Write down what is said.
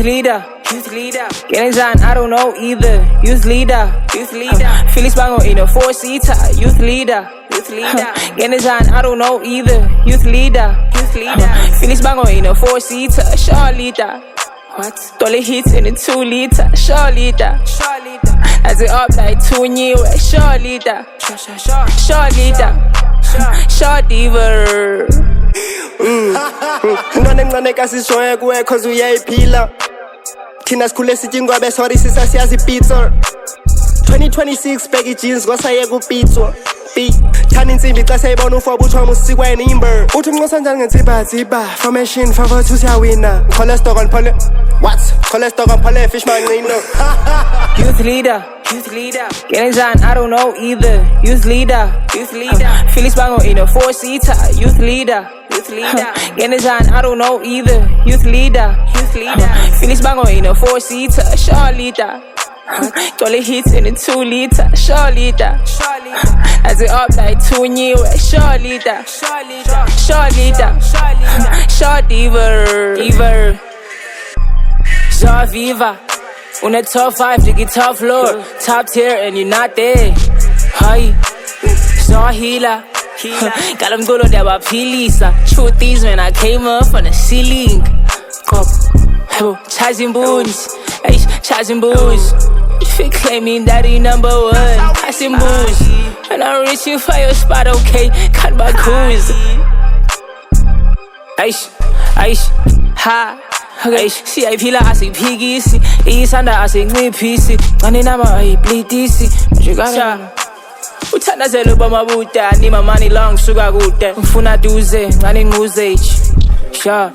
leader. Getting Zan, I don't know either. Youth leader. Felix Bango in a 4-seater. Youth leader. Getting Zan, I don't know either. Youth leader. Felix Bango in a 4-seater. Short leader. What? Dolly hits in a 2-liter. Short leader. As it up like 2 new. Short leader. Short diva. Ngane kasishoya kuwe cause uyayiphila. Thina sikhule sithi ngwabe sorry sisa siyazi pizza. 2026 baggy jeans ngosaye kupizwa. Thani insimbi xa sayibona ufobo uthwa musikweni imber. Uthi uncosa njani ngentsiba formation favor to siyawina. Cholesterol on pole. What? Cholesterol on pole fishman ngino. Youth leader. Getting Zan, I don't know either. Youth leader. Felix Bango in a 4-seater. Youth leader. Getting Zan, I don't know either. Youth leader. Felix Bango in a 4-seater. Short leader. Dolly hits in a 2-liter. Short leader. As it up like 2 new. Short leader. Short diva. Zor Viva. On the top 5, the top floor. Top tier and you're not there. Hi. Zor healer. Got them good on that wapilisa. Truth is when I came up from the ceiling. Charging boons. Charging boons. If you claiming that he number 1. Passing boons. And I'm reaching for your spot, okay? Cut my goons. Ha. CIP la asi pigisi. Isanda asi ngipisi. Ngani nama ay bleedisi. Mjugana. Uthandazela ubamabuda ni mamani long suka kude ngifuna duze ngani nguze sha